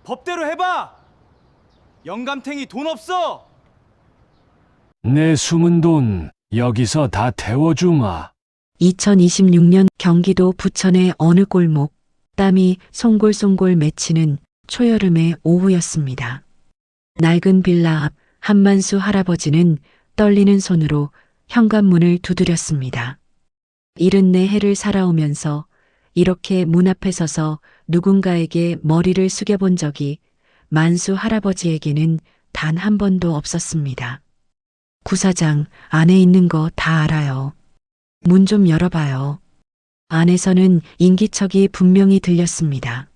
법대로 해봐! 영감탱이 돈 없어! 내 숨은 돈 여기서 다 태워주마. 2026년 경기도 부천의 어느 골목, 땀이 송골송골 맺히는 초여름의 오후였습니다. 낡은 빌라 앞 한만수 할아버지는 떨리는 손으로 현관문을 두드렸습니다. 74해를 살아오면서 이렇게 문 앞에 서서 누군가에게 머리를 숙여본 적이 만수 할아버지에게는 단 한 번도 없었습니다. 구사장, 안에 있는 거 다 알아요. 문 좀 열어봐요. 안에서는 인기척이 분명히 들렸습니다.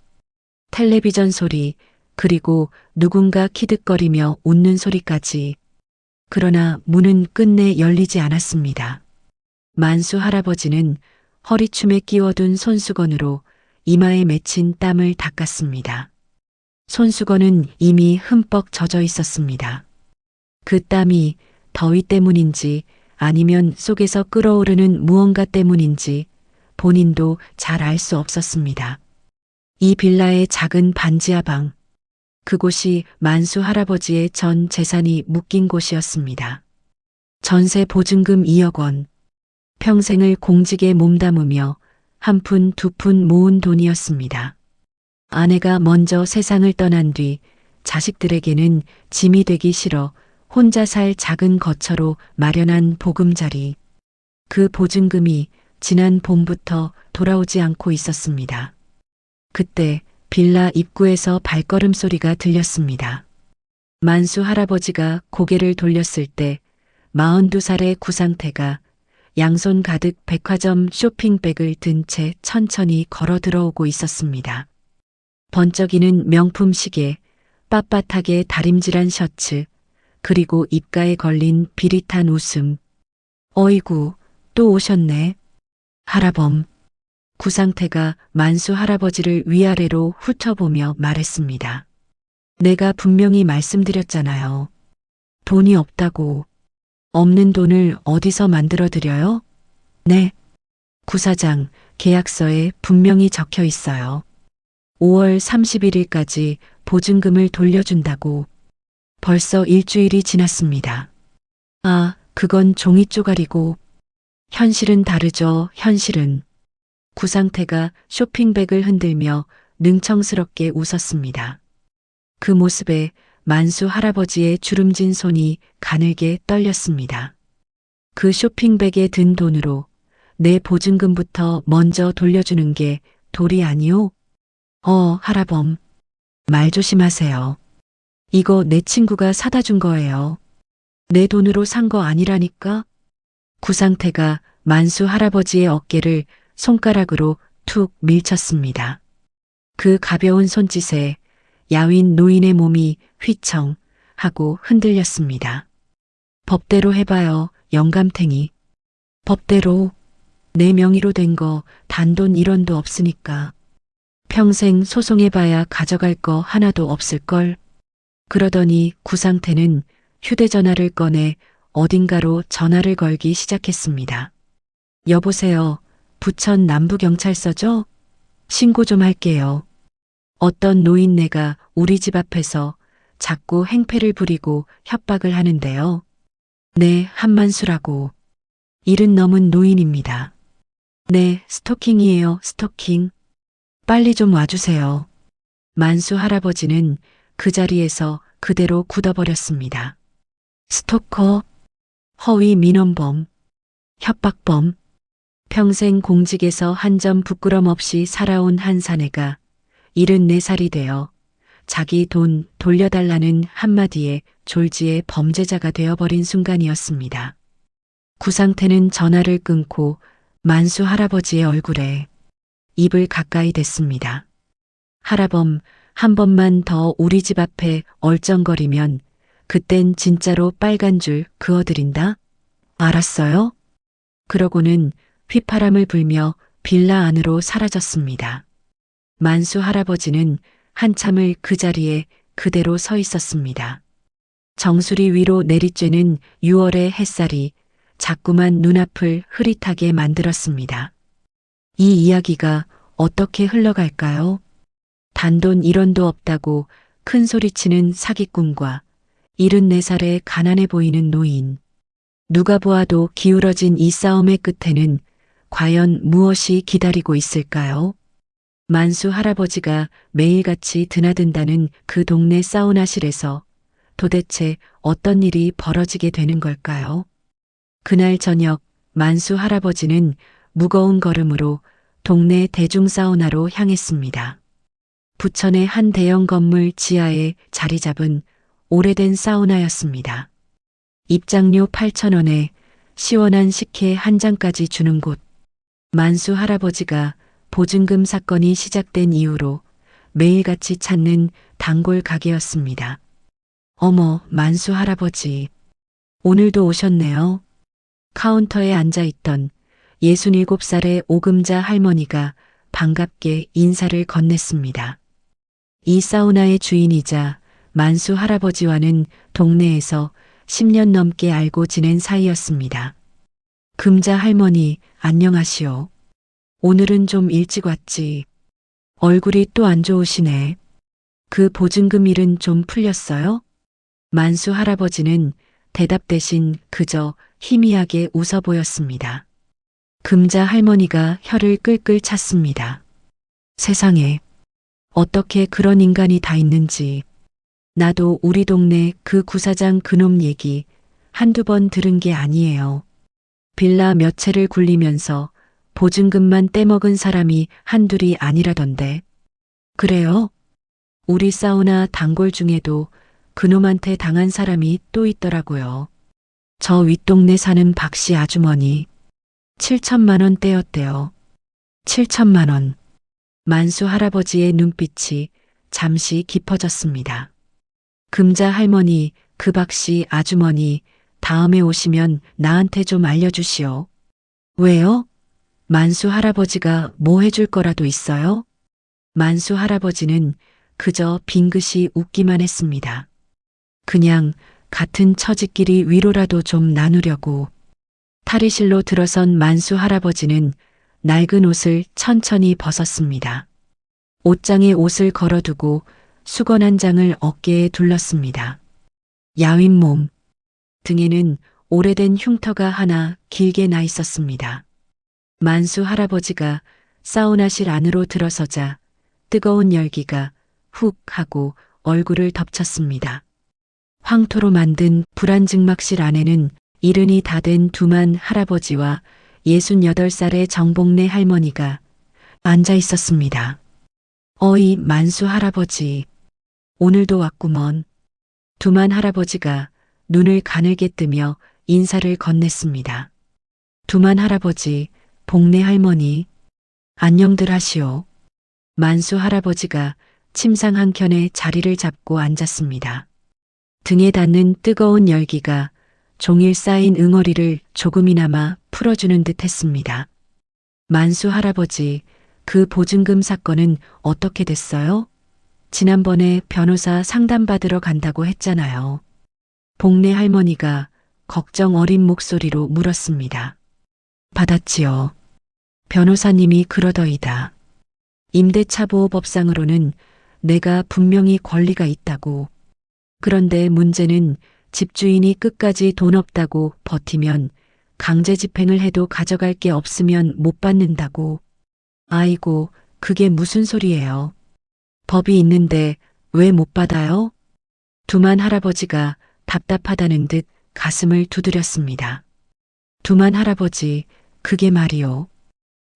텔레비전 소리, 그리고 누군가 키득거리며 웃는 소리까지. 그러나 문은 끝내 열리지 않았습니다. 만수 할아버지는 허리춤에 끼워둔 손수건으로 이마에 맺힌 땀을 닦았습니다. 손수건은 이미 흠뻑 젖어 있었습니다. 그 땀이 더위 때문인지 아니면 속에서 끓어오르는 무언가 때문인지 본인도 잘 알 수 없었습니다. 이 빌라의 작은 반지하 방, 그곳이 만수 할아버지의 전 재산이 묶인 곳이었습니다. 전세 보증금 2억 원, 평생을 공직에 몸담으며 한 푼 두 푼 모은 돈이었습니다. 아내가 먼저 세상을 떠난 뒤 자식들에게는 짐이 되기 싫어 혼자 살 작은 거처로 마련한 보금자리. 그 보증금이 지난 봄부터 돌아오지 않고 있었습니다. 그때 빌라 입구에서 발걸음 소리가 들렸습니다. 만수 할아버지가 고개를 돌렸을 때 42살의 구상태가 양손 가득 백화점 쇼핑백을 든 채 천천히 걸어 들어오고 있었습니다. 번쩍이는 명품 시계, 빳빳하게 다림질한 셔츠, 그리고 입가에 걸린 비릿한 웃음. 어이구, 또 오셨네. 할아범. 구상태가 만수 할아버지를 위아래로 훑어보며 말했습니다. 내가 분명히 말씀드렸잖아요. 돈이 없다고. 없는 돈을 어디서 만들어 드려요? 네. 구사장, 계약서에 분명히 적혀 있어요. 5월 31일까지 보증금을 돌려준다고. 벌써 일주일이 지났습니다. 아, 그건 종이 쪼가리고. 현실은 다르죠, 현실은. 구상태가 쇼핑백을 흔들며 능청스럽게 웃었습니다. 그 모습에 만수 할아버지의 주름진 손이 가늘게 떨렸습니다. 그 쇼핑백에 든 돈으로 내 보증금부터 먼저 돌려주는 게 도리 아니오? 할아범. 말 조심하세요. 이거 내 친구가 사다 준 거예요. 내 돈으로 산 거 아니라니까? 구상태가 만수 할아버지의 어깨를 손가락으로 툭 밀쳤습니다. 그 가벼운 손짓에 야윈 노인의 몸이 휘청 하고 흔들렸습니다. 법대로 해봐요, 영감탱이. 법대로. 내 명의로 된 거 단돈 1원도 없으니까. 평생 소송해봐야 가져갈 거 하나도 없을걸. 그러더니 구상태는 휴대전화를 꺼내 어딘가로 전화를 걸기 시작했습니다. 여보세요, 부천 남부경찰서죠? 신고 좀 할게요. 어떤 노인네가 우리 집 앞에서 자꾸 행패를 부리고 협박을 하는데요. 네, 한만수라고. 70 넘은 노인입니다. 네, 스토킹이에요, 스토킹. 빨리 좀 와주세요. 만수 할아버지는 그 자리에서 그대로 굳어버렸습니다. 스토커, 허위 민원범, 협박범, 평생 공직에서 한 점 부끄럼 없이 살아온 한 사내가 74살이 되어 자기 돈 돌려달라는 한마디에 졸지에 범죄자가 되어버린 순간이었습니다. 구상태는 전화를 끊고 만수 할아버지의 얼굴에 입을 가까이 댔습니다. 할아범, 한 번만 더 우리 집 앞에 얼쩡거리면 그땐 진짜로 빨간 줄 그어드린다? 알았어요? 그러고는 휘파람을 불며 빌라 안으로 사라졌습니다. 만수 할아버지는 한참을 그 자리에 그대로 서 있었습니다. 정수리 위로 내리쬐는 6월의 햇살이 자꾸만 눈앞을 흐릿하게 만들었습니다. 이 이야기가 어떻게 흘러갈까요? 단돈 1원도 없다고 큰 소리치는 사기꾼과 74살의 가난해 보이는 노인. 누가 보아도 기울어진 이 싸움의 끝에는 과연 무엇이 기다리고 있을까요? 만수 할아버지가 매일같이 드나든다는 그 동네 사우나실에서 도대체 어떤 일이 벌어지게 되는 걸까요? 그날 저녁 만수 할아버지는 무거운 걸음으로 동네 대중 사우나로 향했습니다. 부천의 한 대형 건물 지하에 자리 잡은 오래된 사우나였습니다. 입장료 8,000원에 시원한 식혜 한 잔까지 주는 곳. 만수 할아버지가 보증금 사건이 시작된 이후로 매일같이 찾는 단골 가게였습니다. 어머, 만수 할아버지. 오늘도 오셨네요. 카운터에 앉아있던 67살의 오금자 할머니가 반갑게 인사를 건넸습니다. 이 사우나의 주인이자 만수 할아버지와는 동네에서 10년 넘게 알고 지낸 사이였습니다. 금자 할머니, 안녕하시오. 오늘은 좀 일찍 왔지. 얼굴이 또 안 좋으시네. 그 보증금 일은 좀 풀렸어요? 만수 할아버지는 대답 대신 그저 희미하게 웃어 보였습니다. 금자 할머니가 혀를 끌끌 찼습니다. 세상에, 어떻게 그런 인간이 다 있는지. 나도 우리 동네 그 구사장 그놈 얘기 한두 번 들은 게 아니에요. 빌라 몇 채를 굴리면서 보증금만 떼먹은 사람이 한둘이 아니라던데. 그래요? 우리 사우나 단골 중에도 그놈한테 당한 사람이 또 있더라고요. 저 윗동네 사는 박씨 아주머니. 7천만 원 떼었대요. 7천만 원. 만수 할아버지의 눈빛이 잠시 깊어졌습니다. 금자 할머니, 그 박씨 아주머니, 다음에 오시면 나한테 좀 알려주시오. 왜요? 만수 할아버지가 뭐 해줄 거라도 있어요? 만수 할아버지는 그저 빙긋이 웃기만 했습니다. 그냥 같은 처지끼리 위로라도 좀 나누려고. 탈의실로 들어선 만수 할아버지는 낡은 옷을 천천히 벗었습니다. 옷장에 옷을 걸어두고 수건 한 장을 어깨에 둘렀습니다. 야윈 몸. 등에는 오래된 흉터가 하나 길게 나 있었습니다. 만수 할아버지가 사우나실 안으로 들어서자 뜨거운 열기가 훅 하고 얼굴을 덮쳤습니다. 황토로 만든 불안증막실 안에는 이른이 다 된 두만 할아버지와 68살의 정복래 할머니가 앉아 있었습니다. 어이, 만수 할아버지. 오늘도 왔구먼. 두만 할아버지가 눈을 가늘게 뜨며 인사를 건넸습니다. 두만 할아버지, 복래 할머니. 안녕들 하시오. 만수 할아버지가 침상 한켠에 자리를 잡고 앉았습니다. 등에 닿는 뜨거운 열기가 종일 쌓인 응어리를 조금이나마 풀어주는 듯 했습니다. 만수 할아버지, 그 보증금 사건은 어떻게 됐어요? 지난번에 변호사 상담받으러 간다고 했잖아요. 복래 할머니가 걱정 어린 목소리로 물었습니다. 받았지요. 변호사님이 그러더이다. 임대차보호법상으로는 내가 분명히 권리가 있다고. 그런데 문제는 집주인이 끝까지 돈 없다고 버티면 강제 집행을 해도 가져갈 게 없으면 못 받는다고. 아이고, 그게 무슨 소리예요. 법이 있는데 왜 못 받아요? 두만 할아버지가 답답하다는 듯 가슴을 두드렸습니다. 두만 할아버지, 그게 말이요.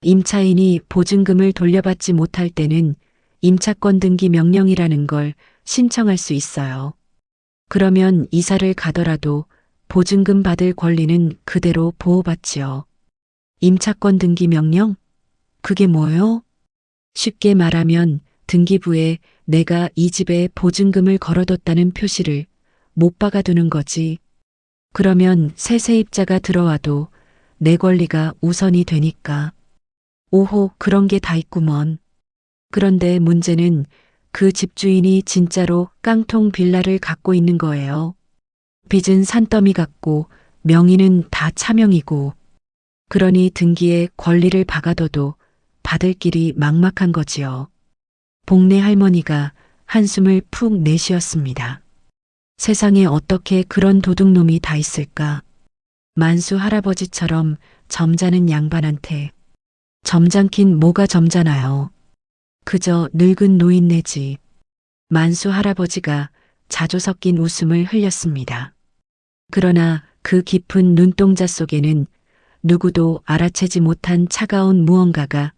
임차인이 보증금을 돌려받지 못할 때는 임차권 등기 명령이라는 걸 신청할 수 있어요. 그러면 이사를 가더라도 보증금 받을 권리는 그대로 보호받지요. 임차권 등기 명령? 그게 뭐요? 쉽게 말하면 등기부에 내가 이 집에 보증금을 걸어뒀다는 표시를 못 박아두는 거지. 그러면 새 세입자가 들어와도 내 권리가 우선이 되니까. 오호, 그런 게 다 있구먼. 그런데 문제는 그 집주인이 진짜로 깡통 빌라를 갖고 있는 거예요. 빚은 산더미 같고 명의는 다 차명이고. 그러니 등기에 권리를 박아둬도 받을 길이 막막한 거지요. 복내 할머니가 한숨을 푹 내쉬었습니다. 세상에 어떻게 그런 도둑놈이 다 있을까? 만수 할아버지처럼 점잖은 양반한테 점잖긴 뭐가 점잖아요. 그저 늙은 노인네 집. 만수 할아버지가 자조 섞인 웃음을 흘렸습니다. 그러나 그 깊은 눈동자 속에는 누구도 알아채지 못한 차가운 무언가가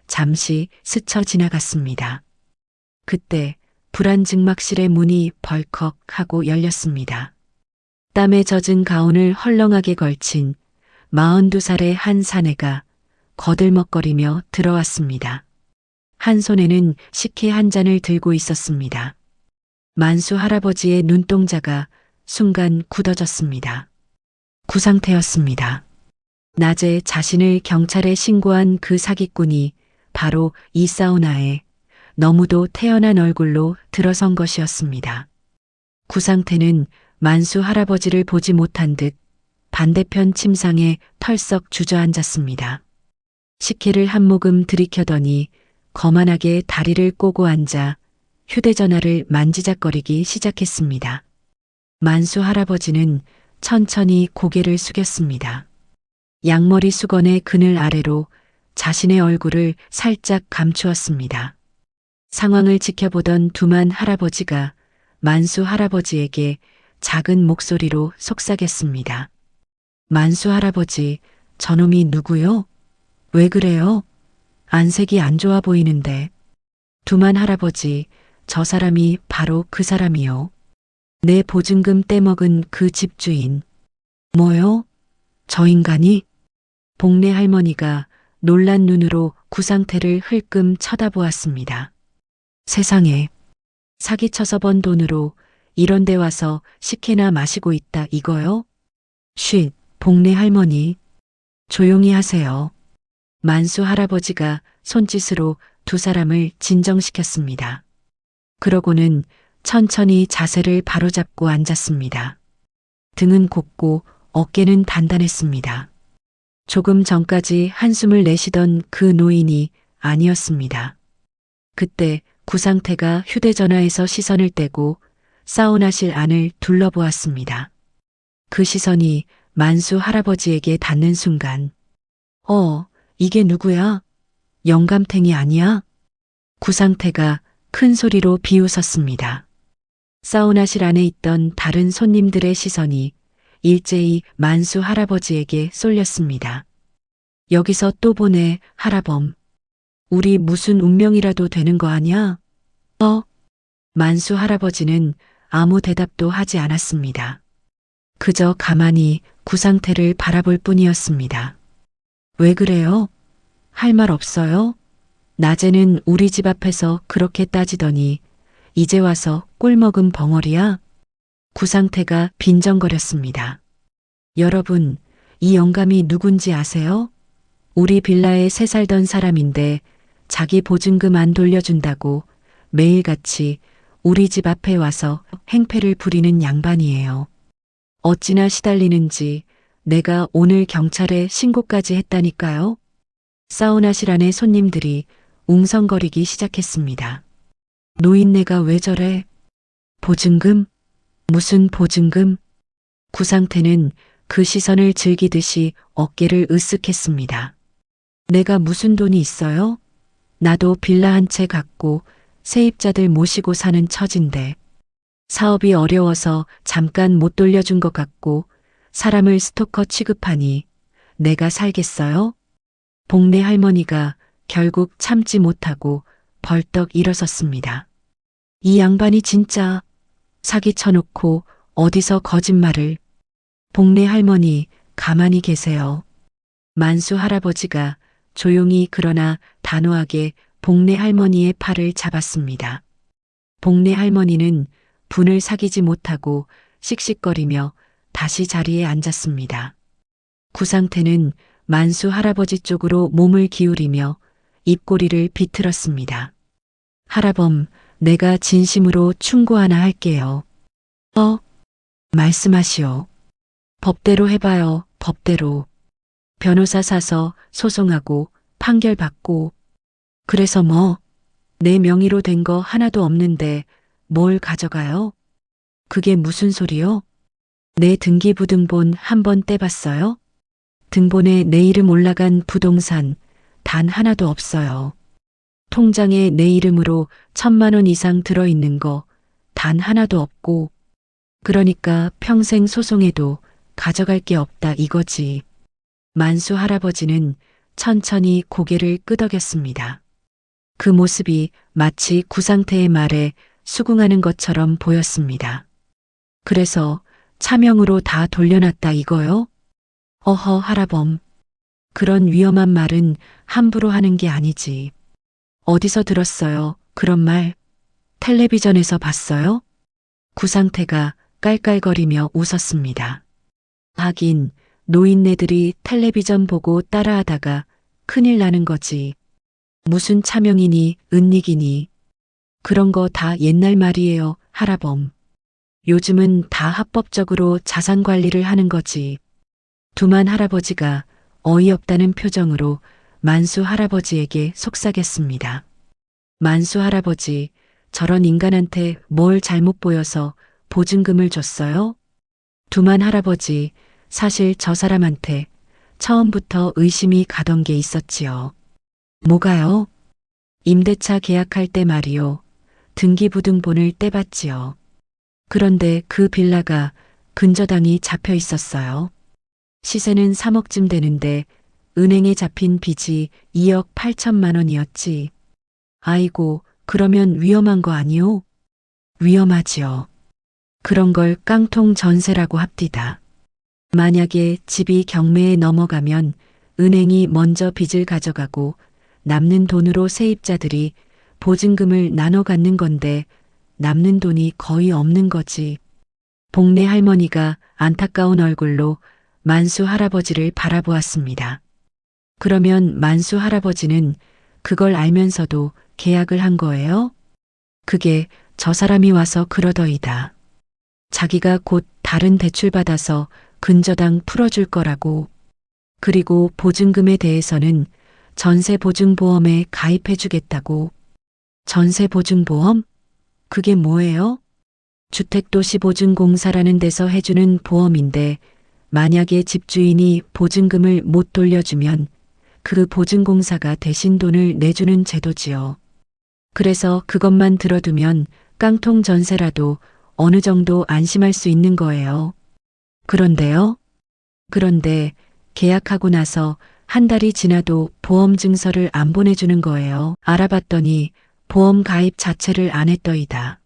잠시 스쳐 지나갔습니다. 그때 불안증막실의 문이 벌컥 하고 열렸습니다. 땀에 젖은 가운을 헐렁하게 걸친 42살의 한 사내가 거들먹거리며 들어왔습니다. 한 손에는 식혜 한 잔을 들고 있었습니다. 만수 할아버지의 눈동자가 순간 굳어졌습니다. 구상태였습니다. 낮에 자신을 경찰에 신고한 그 사기꾼이 바로 이 사우나에 너무도 태연한 얼굴로 들어선 것이었습니다. 구상태는 만수 할아버지를 보지 못한 듯 반대편 침상에 털썩 주저앉았습니다. 식혜를 한 모금 들이켜더니 거만하게 다리를 꼬고 앉아 휴대전화를 만지작거리기 시작했습니다. 만수 할아버지는 천천히 고개를 숙였습니다. 양머리 수건의 그늘 아래로 자신의 얼굴을 살짝 감추었습니다. 상황을 지켜보던 두만 할아버지가 만수 할아버지에게 작은 목소리로 속삭였습니다. 만수 할아버지, 저놈이 누구요? 왜 그래요? 안색이 안 좋아 보이는데. 두만 할아버지, 저 사람이 바로 그 사람이요. 내 보증금 떼먹은 그 집주인. 뭐요? 저 인간이? 복내 할머니가 놀란 눈으로 구상태를 흘끔 쳐다보았습니다. 세상에, 사기쳐서 번 돈으로 이런 데 와서 식혜나 마시고 있다 이거요? 쉿, 복내 할머니. 조용히 하세요. 만수 할아버지가 손짓으로 두 사람을 진정시켰습니다. 그러고는 천천히 자세를 바로잡고 앉았습니다. 등은 곱고 어깨는 단단했습니다. 조금 전까지 한숨을 내쉬던 그 노인이 아니었습니다. 그때 구상태가 휴대전화에서 시선을 떼고 사우나실 안을 둘러보았습니다. 그 시선이 만수 할아버지에게 닿는 순간, 이게 누구야? 영감탱이 아니야? 구상태가 큰 소리로 비웃었습니다. 사우나실 안에 있던 다른 손님들의 시선이 일제히 만수 할아버지에게 쏠렸습니다. 여기서 또 보네, 할아범. 우리 무슨 운명이라도 되는 거 아냐? 만수 할아버지는 아무 대답도 하지 않았습니다. 그저 가만히 구상태를 바라볼 뿐이었습니다. 왜 그래요? 할 말 없어요? 낮에는 우리 집 앞에서 그렇게 따지더니 이제 와서 꿀 먹은 벙어리야? 구상태가 빈정거렸습니다. 여러분, 이 영감이 누군지 아세요? 우리 빌라에 새 살던 사람인데 자기 보증금 안 돌려준다고 매일같이 우리 집 앞에 와서 행패를 부리는 양반이에요. 어찌나 시달리는지 내가 오늘 경찰에 신고까지 했다니까요. 사우나실 안의 손님들이 웅성거리기 시작했습니다. 노인네가 왜 저래? 보증금? 무슨 보증금? 구상태는 그 시선을 즐기듯이 어깨를 으쓱했습니다. 내가 무슨 돈이 있어요? 나도 빌라 한 채 갖고 세입자들 모시고 사는 처진데 사업이 어려워서 잠깐 못 돌려준 것 같고 사람을 스토커 취급하니 내가 살겠어요? 복내 할머니가 결국 참지 못하고 벌떡 일어섰습니다. 이 양반이 진짜 사기 쳐놓고 어디서 거짓말을. 복내 할머니 가만히 계세요. 만수 할아버지가 조용히 그러나 단호하게 복내 할머니의 팔을 잡았습니다. 복내 할머니는 분을 사귀지 못하고 씩씩거리며 다시 자리에 앉았습니다. 구상태는 만수 할아버지 쪽으로 몸을 기울이며 입꼬리를 비틀었습니다. 할아범, 내가 진심으로 충고 하나 할게요. 말씀하시오. 법대로 해봐요, 법대로. 변호사 사서 소송하고 판결 받고. 그래서 뭐? 내 명의로 된 거 하나도 없는데 뭘 가져가요? 그게 무슨 소리요? 내 등기부등본 한번 떼봤어요? 등본에 내 이름 올라간 부동산 단 하나도 없어요. 통장에 내 이름으로 1,000만 원 이상 들어있는 거 단 하나도 없고, 그러니까 평생 소송해도 가져갈 게 없다 이거지. 만수 할아버지는 천천히 고개를 끄덕였습니다. 그 모습이 마치 구상태의 말에 수긍하는 것처럼 보였습니다. 그래서 차명으로 다 돌려놨다 이거요? 어허 할아범. 그런 위험한 말은 함부로 하는 게 아니지. 어디서 들었어요? 그런 말? 텔레비전에서 봤어요? 구상태가 깔깔거리며 웃었습니다. 하긴 노인네들이 텔레비전 보고 따라하다가 큰일 나는 거지. 무슨 차명이니 은닉이니. 그런 거 다 옛날 말이에요, 할아범. 요즘은 다 합법적으로 자산 관리를 하는 거지. 두만 할아버지가 어이없다는 표정으로 만수 할아버지에게 속삭였습니다. 만수 할아버지, 저런 인간한테 뭘 잘못 보여서 보증금을 줬어요? 두만 할아버지, 사실 저 사람한테 처음부터 의심이 가던 게 있었지요. 뭐가요? 임대차 계약할 때 말이요. 등기부등본을 떼봤지요. 그런데 그 빌라가 근저당이 잡혀 있었어요. 시세는 3억쯤 되는데 은행에 잡힌 빚이 2억 8천만 원이었지. 아이고, 그러면 위험한 거 아니오? 위험하지요. 그런 걸 깡통 전세라고 합디다. 만약에 집이 경매에 넘어가면 은행이 먼저 빚을 가져가고 남는 돈으로 세입자들이 보증금을 나눠 갖는 건데 남는 돈이 거의 없는 거지. 복내 할머니가 안타까운 얼굴로 만수 할아버지를 바라보았습니다. 그러면 만수 할아버지는 그걸 알면서도 계약을 한 거예요? 그게 저 사람이 와서 그러더이다. 자기가 곧 다른 대출 받아서 근저당 풀어줄 거라고. 그리고 보증금에 대해서는 전세보증보험에 가입해주겠다고. 전세보증보험? 그게 뭐예요? 주택도시보증공사라는 데서 해주는 보험인데 만약에 집주인이 보증금을 못 돌려주면 그 보증공사가 대신 돈을 내주는 제도지요. 그래서 그것만 들어두면 깡통 전세라도 어느 정도 안심할 수 있는 거예요. 그런데요? 그런데 계약하고 나서 한 달이 지나도 보험 증서를 안 보내주는 거예요. 알아봤더니 보험 가입 자체를 안 했더이다.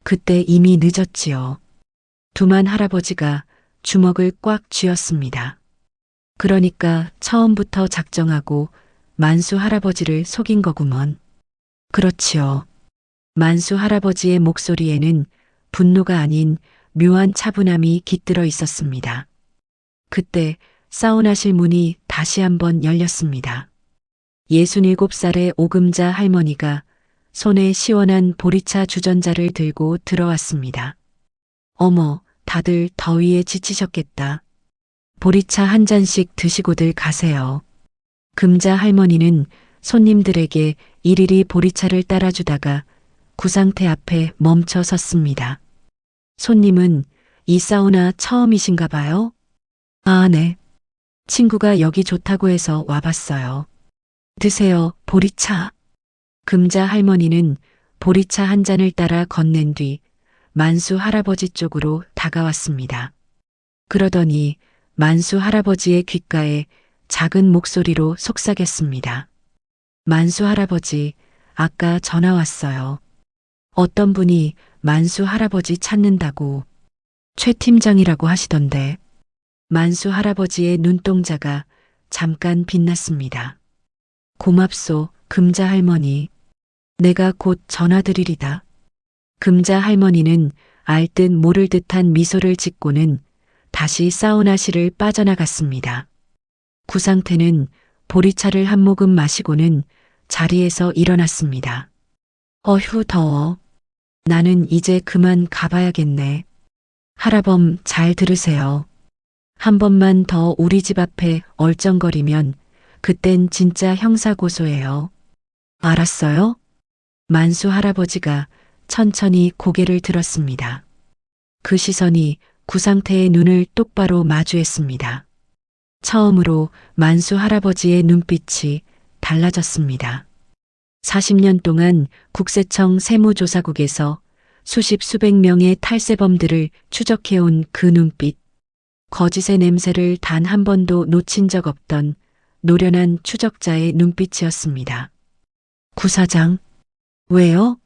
그때 이미 늦었지요. 두만 할아버지가 주먹을 꽉 쥐었습니다. 그러니까 처음부터 작정하고 만수 할아버지를 속인 거구먼. 그렇지요. 만수 할아버지의 목소리에는 분노가 아닌 묘한 차분함이 깃들어 있었습니다. 그때 사우나실 문이 다시 한번 열렸습니다. 67살의 오금자 할머니가 손에 시원한 보리차 주전자를 들고 들어왔습니다. 어머, 다들 더위에 지치셨겠다. 보리차 한 잔씩 드시고들 가세요. 금자 할머니는 손님들에게 일일이 보리차를 따라주다가 구상태 앞에 멈춰 섰습니다. 손님은 이 사우나 처음이신가 봐요? 아, 네. 친구가 여기 좋다고 해서 와봤어요. 드세요, 보리차. 금자 할머니는 보리차 한 잔을 따라 건넨 뒤 만수 할아버지 쪽으로 다가왔습니다. 그러더니 만수 할아버지의 귓가에 작은 목소리로 속삭였습니다. 만수 할아버지, 아까 전화 왔어요. 어떤 분이 만수 할아버지 찾는다고. 최 팀장이라고 하시던데. 만수 할아버지의 눈동자가 잠깐 빛났습니다. 고맙소, 금자 할머니. 내가 곧 전화드리리다. 금자 할머니는 알 듯 모를 듯한 미소를 짓고는 다시 사우나실을 빠져나갔습니다. 구상태는 보리차를 한 모금 마시고는 자리에서 일어났습니다. 어휴 더워. 나는 이제 그만 가봐야겠네. 할아범 잘 들으세요. 한 번만 더 우리 집 앞에 얼쩡거리면 그땐 진짜 형사고소예요. 알았어요? 만수 할아버지가 천천히 고개를 들었습니다. 그 시선이 구상태의 눈을 똑바로 마주했습니다. 처음으로 만수 할아버지의 눈빛이 달라졌습니다. 40년 동안 국세청 세무조사국에서 수십 수백 명의 탈세범들을 추적해온 그 눈빛, 거짓의 냄새를 단 한 번도 놓친 적 없던 노련한 추적자의 눈빛이었습니다. 구사장, 왜요?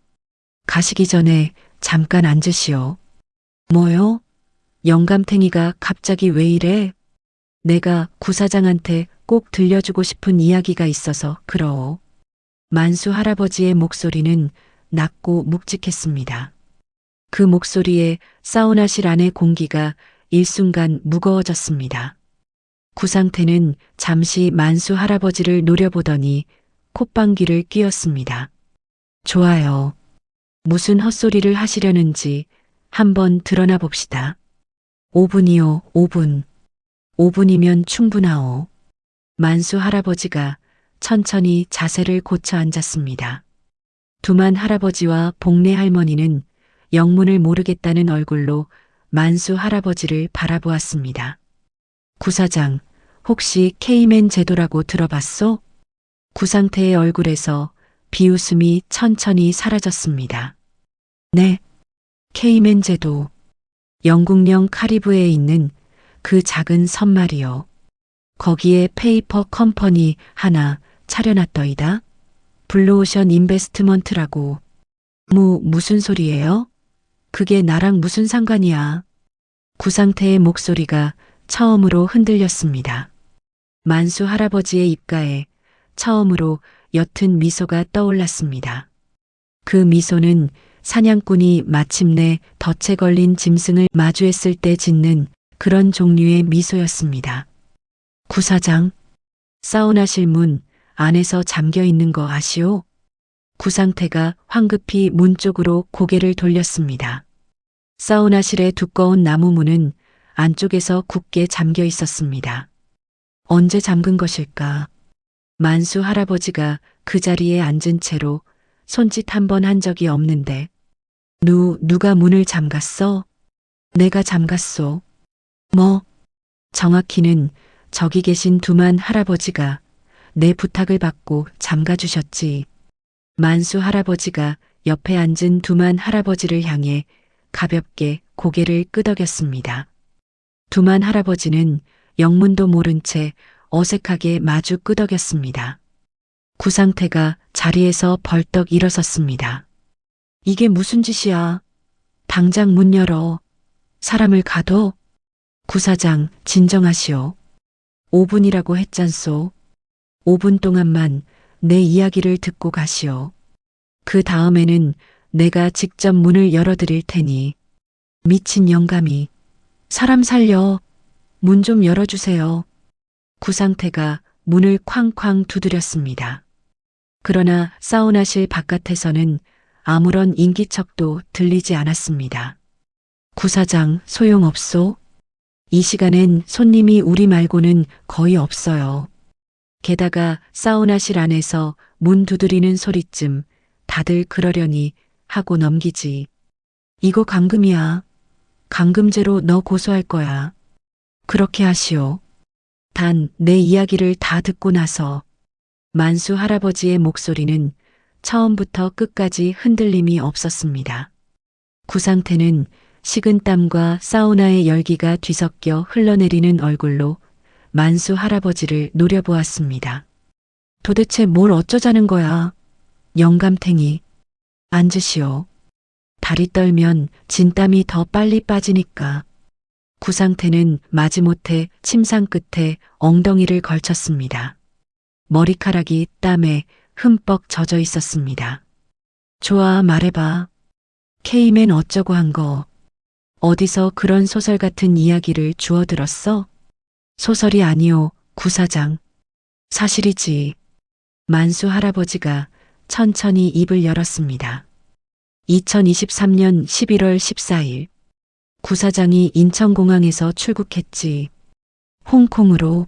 가시기 전에 잠깐 앉으시오. 뭐요? 영감탱이가 갑자기 왜 이래? 내가 구사장한테 꼭 들려주고 싶은 이야기가 있어서 그러오. 만수 할아버지의 목소리는 낮고 묵직했습니다. 그 목소리에 사우나실 안의 공기가 일순간 무거워졌습니다. 구상태는 잠시 만수 할아버지를 노려보더니 콧방귀를 뀌었습니다. 좋아요. 무슨 헛소리를 하시려는지 한번 드러나 봅시다. 5분이요, 5분. 5분이면 충분하오. 만수 할아버지가 천천히 자세를 고쳐 앉았습니다. 두만 할아버지와 복내 할머니는 영문을 모르겠다는 얼굴로 만수 할아버지를 바라보았습니다. 구사장, 혹시 케이맨 제도라고 들어봤소? 구상태의 얼굴에서 비웃음이 천천히 사라졌습니다. 네, 케이맨 제도. 영국령 카리브해에 있는 그 작은 섬 말이요. 거기에 페이퍼 컴퍼니 하나 차려놨더이다. 블루오션 인베스트먼트라고. 무슨 소리예요? 그게 나랑 무슨 상관이야? 구상태의 목소리가 처음으로 흔들렸습니다. 만수 할아버지의 입가에 처음으로 옅은 미소가 떠올랐습니다. 그 미소는 사냥꾼이 마침내 덫에 걸린 짐승을 마주했을 때 짓는 그런 종류의 미소였습니다. 구사장, 사우나실 문 안에서 잠겨 있는 거 아시오? 구상태가 황급히 문 쪽으로 고개를 돌렸습니다. 사우나실의 두꺼운 나무 문은 안쪽에서 굳게 잠겨 있었습니다. 언제 잠근 것일까? 만수 할아버지가 그 자리에 앉은 채로 손짓 한 번 한 적이 없는데 누가 문을 잠갔어? 내가 잠갔소. 뭐? 정확히는 저기 계신 두만 할아버지가 내 부탁을 받고 잠가주셨지. 만수 할아버지가 옆에 앉은 두만 할아버지를 향해 가볍게 고개를 끄덕였습니다. 두만 할아버지는 영문도 모른 채 어색하게 마주 끄덕였습니다. 구상태가 자리에서 벌떡 일어섰습니다. 이게 무슨 짓이야? 당장 문 열어. 사람을 가둬. 구사장, 진정하시오. 5분이라고 했잖소. 5분 동안만 내 이야기를 듣고 가시오. 그 다음에는 내가 직접 문을 열어드릴 테니. 미친 영감이. 사람 살려. 문 좀 열어주세요. 구상태가 문을 쾅쾅 두드렸습니다. 그러나 사우나실 바깥에서는 아무런 인기척도 들리지 않았습니다. 구사장, 소용없소. 이 시간엔 손님이 우리 말고는 거의 없어요. 게다가 사우나실 안에서 문 두드리는 소리쯤 다들 그러려니 하고 넘기지. 이거 감금이야. 감금죄로 너 고소할 거야. 그렇게 하시오. 단 내 이야기를 다 듣고 나서. 만수 할아버지의 목소리는 처음부터 끝까지 흔들림이 없었습니다. 구상태는 식은땀과 사우나의 열기가 뒤섞여 흘러내리는 얼굴로 만수 할아버지를 노려보았습니다. 도대체 뭘 어쩌자는 거야? 영감탱이. 앉으시오. 다리 떨면 진땀이 더 빨리 빠지니까. 구상태는 마지못해 침상 끝에 엉덩이를 걸쳤습니다. 머리카락이 땀에 흠뻑 젖어 있었습니다. 좋아, 말해봐. 케이맨 어쩌고 한 거. 어디서 그런 소설 같은 이야기를 주워들었어? 소설이 아니오, 구사장. 사실이지. 만수 할아버지가 천천히 입을 열었습니다. 2023년 11월 14일. 구사장이 인천공항에서 출국했지. 홍콩으로.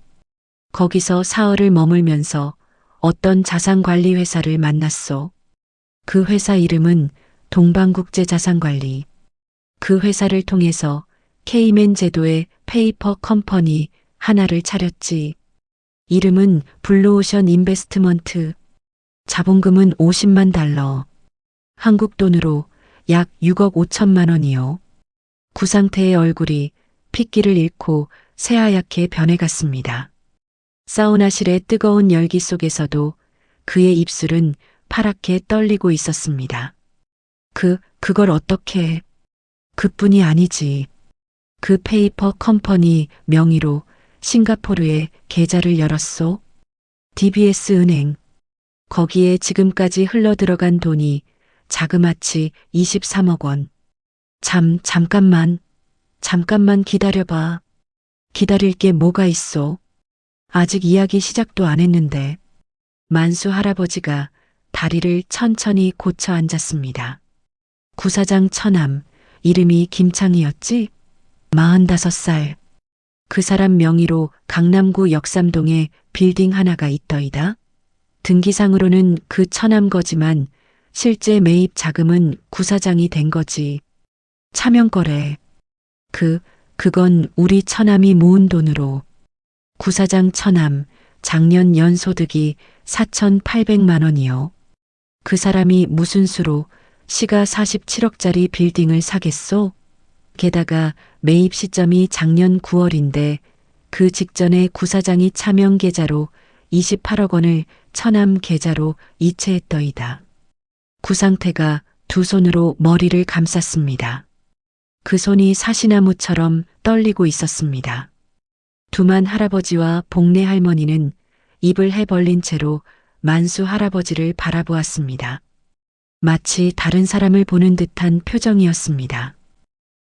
거기서 사흘을 머물면서 어떤 자산관리 회사를 만났소. 그 회사 이름은 동방국제자산관리. 그 회사를 통해서 케이맨 제도의 페이퍼 컴퍼니 하나를 차렸지. 이름은 블루오션 인베스트먼트. 자본금은 50만 달러. 한국 돈으로 약 6억 5천만 원이요. 구상태의 얼굴이 핏기를 잃고 새하얗게 변해갔습니다. 사우나실의 뜨거운 열기 속에서도 그의 입술은 파랗게 떨리고 있었습니다. 그걸 어떻게... 그뿐이 아니지. 그 페이퍼 컴퍼니 명의로 싱가포르에 계좌를 열었소. DBS 은행. 거기에 지금까지 흘러들어간 돈이 자그마치 23억 원. 잠깐만 기다려봐. 기다릴 게 뭐가 있어? 아직 이야기 시작도 안 했는데. 만수 할아버지가 다리를 천천히 고쳐 앉았습니다. 구사장 처남, 이름이 김창이었지? 45살. 그 사람 명의로 강남구 역삼동에 빌딩 하나가 있더이다. 등기상으로는 그 처남 거지만 실제 매입 자금은 구사장이 된 거지. 차명거래. 그건 우리 처남이 모은 돈으로. 구사장 처남, 작년 연소득이 4,800만 원이요. 그 사람이 무슨 수로 시가 47억짜리 빌딩을 사겠소? 게다가 매입 시점이 작년 9월인데 그 직전에 구사장이 차명 계좌로 28억 원을 처남 계좌로 이체했더이다. 구상태가 두 손으로 머리를 감쌌습니다. 그 손이 사시나무처럼 떨리고 있었습니다. 두만 할아버지와 복내 할머니는 입을 해벌린 채로 만수 할아버지를 바라보았습니다. 마치 다른 사람을 보는 듯한 표정이었습니다.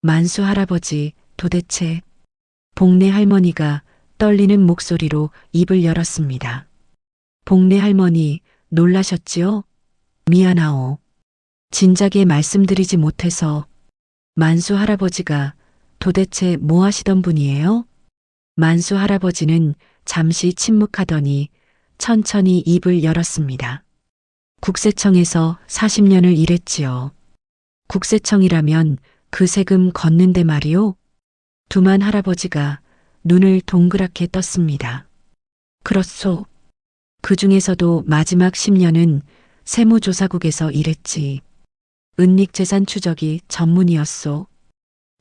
만수 할아버지, 도대체... 복내 할머니가 떨리는 목소리로 입을 열었습니다. 복내 할머니, 놀라셨지요? 미안하오. 진작에 말씀드리지 못해서. 만수 할아버지가 도대체 뭐 하시던 분이에요? 만수 할아버지는 잠시 침묵하더니 천천히 입을 열었습니다. 국세청에서 40년을 일했지요. 국세청이라면 그 세금 걷는데 말이오. 두만 할아버지가 눈을 동그랗게 떴습니다. 그렇소. 그 중에서도 마지막 10년은 세무조사국에서 일했지. 은닉재산 추적이 전문이었소.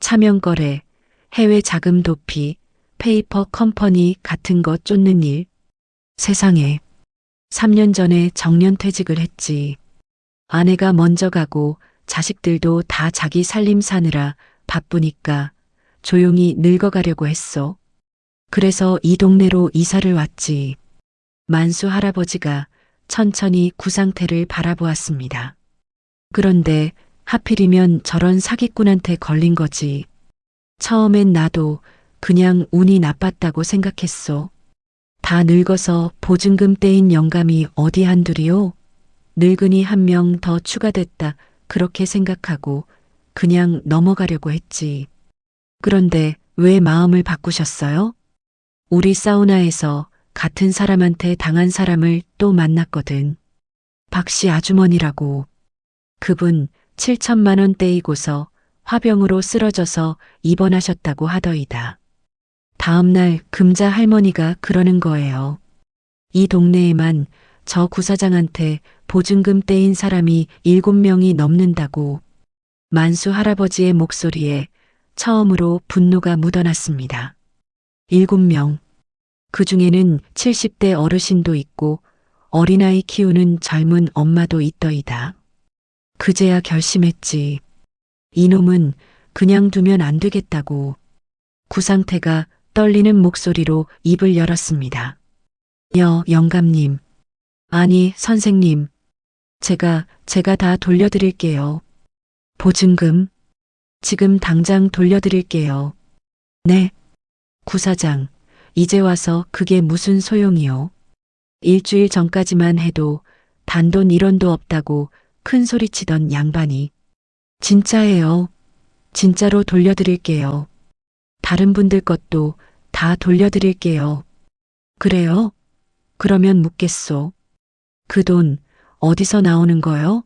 차명거래, 해외 자금 도피, 페이퍼 컴퍼니 같은 거 쫓는 일. 세상에. 3년 전에 정년퇴직을 했지. 아내가 먼저 가고 자식들도 다 자기 살림 사느라 바쁘니까 조용히 늙어가려고 했어. 그래서 이 동네로 이사를 왔지. 만수 할아버지가 천천히 구상태를 바라보았습니다. 그런데 하필이면 저런 사기꾼한테 걸린 거지. 처음엔 나도 그냥 운이 나빴다고 생각했어. 다 늙어서 보증금 떼인 영감이 어디 한둘이요? 늙은이 한 명 더 추가됐다 그렇게 생각하고 그냥 넘어가려고 했지. 그런데 왜 마음을 바꾸셨어요? 우리 사우나에서 같은 사람한테 당한 사람을 또 만났거든. 박씨 아주머니라고. 그분 7천만 원 떼이고서 화병으로 쓰러져서 입원하셨다고 하더이다. 다음날 금자 할머니가 그러는 거예요. 이 동네에만 저 구사장한테 보증금 떼인 사람이 7명이 넘는다고. 만수 할아버지의 목소리에 처음으로 분노가 묻어났습니다. 7명. 그 중에는 70대 어르신도 있고 어린아이 키우는 젊은 엄마도 있더이다. 그제야 결심했지. 이놈은 그냥 두면 안 되겠다고. 구상태가 떨리는 목소리로 입을 열었습니다. 영감님. 아니, 선생님. 제가 다 돌려드릴게요. 보증금. 지금 당장 돌려드릴게요. 네. 구사장, 이제 와서 그게 무슨 소용이요? 일주일 전까지만 해도 단돈 1원도 없다고 큰 소리치던 양반이. 진짜예요. 진짜로 돌려드릴게요. 다른 분들 것도 다 돌려드릴게요. 그래요? 그러면 묻겠소. 그 돈 어디서 나오는 거요?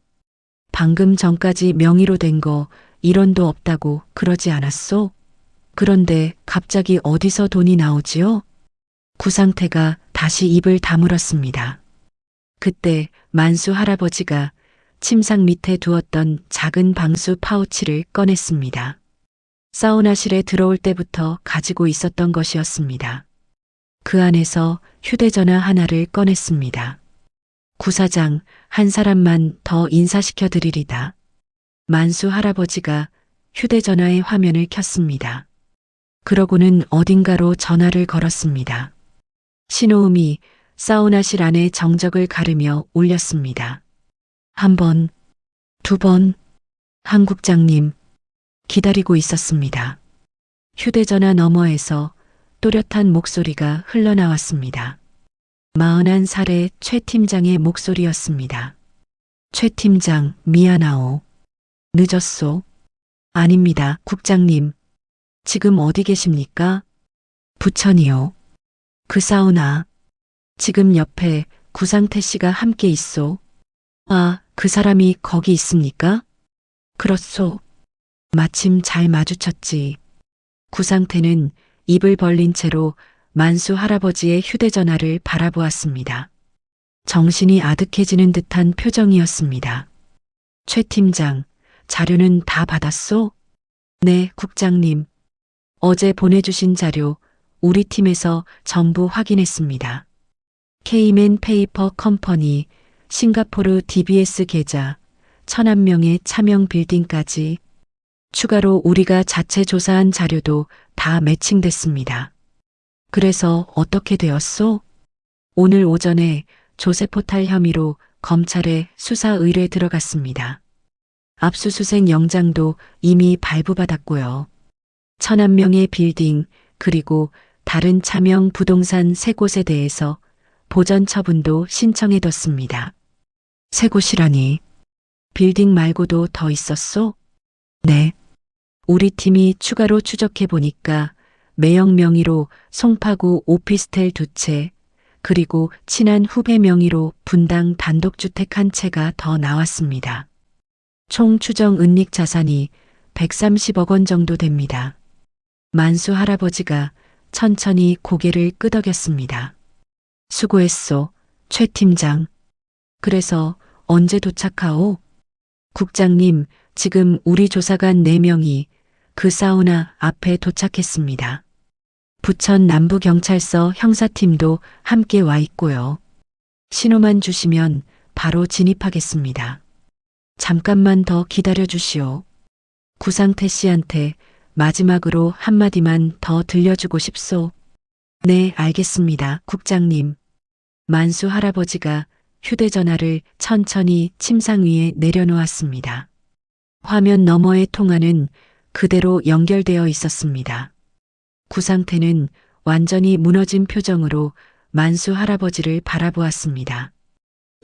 방금 전까지 명의로 된 거 1원도 없다고 그러지 않았소? 그런데 갑자기 어디서 돈이 나오지요? 구상태가 다시 입을 다물었습니다. 그때 만수 할아버지가 침상 밑에 두었던 작은 방수 파우치를 꺼냈습니다. 사우나실에 들어올 때부터 가지고 있었던 것이었습니다. 그 안에서 휴대전화 하나를 꺼냈습니다. 구사장, 한 사람만 더 인사시켜 드리리다. 만수 할아버지가 휴대전화의 화면을 켰습니다. 그러고는 어딘가로 전화를 걸었습니다. 신호음이 사우나실 안의 정적을 가르며 울렸습니다. 한 번, 두 번, 한 국장님, 기다리고 있었습니다. 휴대전화 너머에서 또렷한 목소리가 흘러나왔습니다. 41살의 최 팀장의 목소리였습니다. 최 팀장, 미안하오. 늦었소. 아닙니다, 국장님. 지금 어디 계십니까? 부천이요. 그 사우나. 지금 옆에 구상태 씨가 함께 있소. 아, 그 사람이 거기 있습니까? 그렇소. 마침 잘 마주쳤지. 구상태는 입을 벌린 채로 만수 할아버지의 휴대전화를 바라보았습니다. 정신이 아득해지는 듯한 표정이었습니다. 최 팀장, 자료는 다 받았소? 네, 국장님. 어제 보내주신 자료 우리 팀에서 전부 확인했습니다. 케이맨 페이퍼 컴퍼니, 싱가포르 DBS 계좌, 1,000명의 차명 빌딩까지 추가로 우리가 자체 조사한 자료도 다 매칭됐습니다. 그래서 어떻게 되었소? 오늘 오전에 조세포탈 혐의로 검찰에 수사 의뢰 들어갔습니다. 압수수색 영장도 이미 발부받았고요. 1,000명의 빌딩 그리고 다른 차명 부동산 3곳에 대해서 보전 처분도 신청해뒀습니다. 3곳이라니. 빌딩 말고도 더 있었소? 네. 우리 팀이 추가로 추적해 보니까 매형 명의로 송파구 오피스텔 2채, 그리고 친한 후배 명의로 분당 단독주택 1채가 더 나왔습니다. 총 추정 은닉 자산이 130억 원 정도 됩니다. 만수 할아버지가 천천히 고개를 끄덕였습니다. 수고했소, 최 팀장. 그래서 언제 도착하오? 국장님, 지금 우리 조사관 4명이 그 사우나 앞에 도착했습니다. 부천 남부경찰서 형사팀도 함께 와 있고요. 신호만 주시면 바로 진입하겠습니다. 잠깐만 더 기다려 주시오. 구상태 씨한테 마지막으로 한마디만 더 들려주고 싶소. 네, 알겠습니다, 국장님. 만수 할아버지가 휴대전화를 천천히 침상 위에 내려놓았습니다. 화면 너머의 통화는 그대로 연결되어 있었습니다. 구상태는 완전히 무너진 표정으로 만수 할아버지를 바라보았습니다.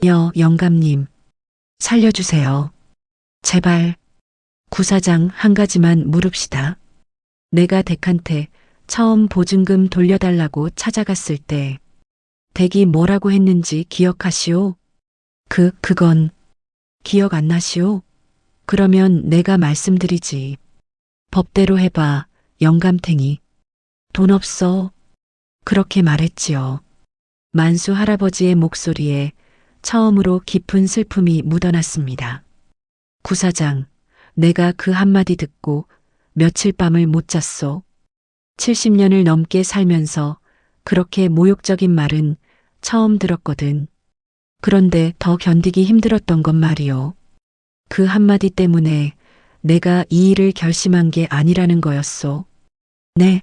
영감님, 살려주세요. 제발. 구사장, 한 가지만 물읍시다. 내가 댁한테 처음 보증금 돌려달라고 찾아갔을 때 댁이 뭐라고 했는지 기억하시오? 그건 기억 안 나시오? 그러면 내가 말씀드리지. 법대로 해봐, 영감탱이. 돈 없어. 그렇게 말했지요. 만수 할아버지의 목소리에 처음으로 깊은 슬픔이 묻어났습니다. 구사장, 내가 그 한마디 듣고 며칠 밤을 못 잤소. 70년을 넘게 살면서 그렇게 모욕적인 말은 처음 들었거든. 그런데 더 견디기 힘들었던 건 말이요. 그 한마디 때문에 내가 이 일을 결심한 게 아니라는 거였소. 네.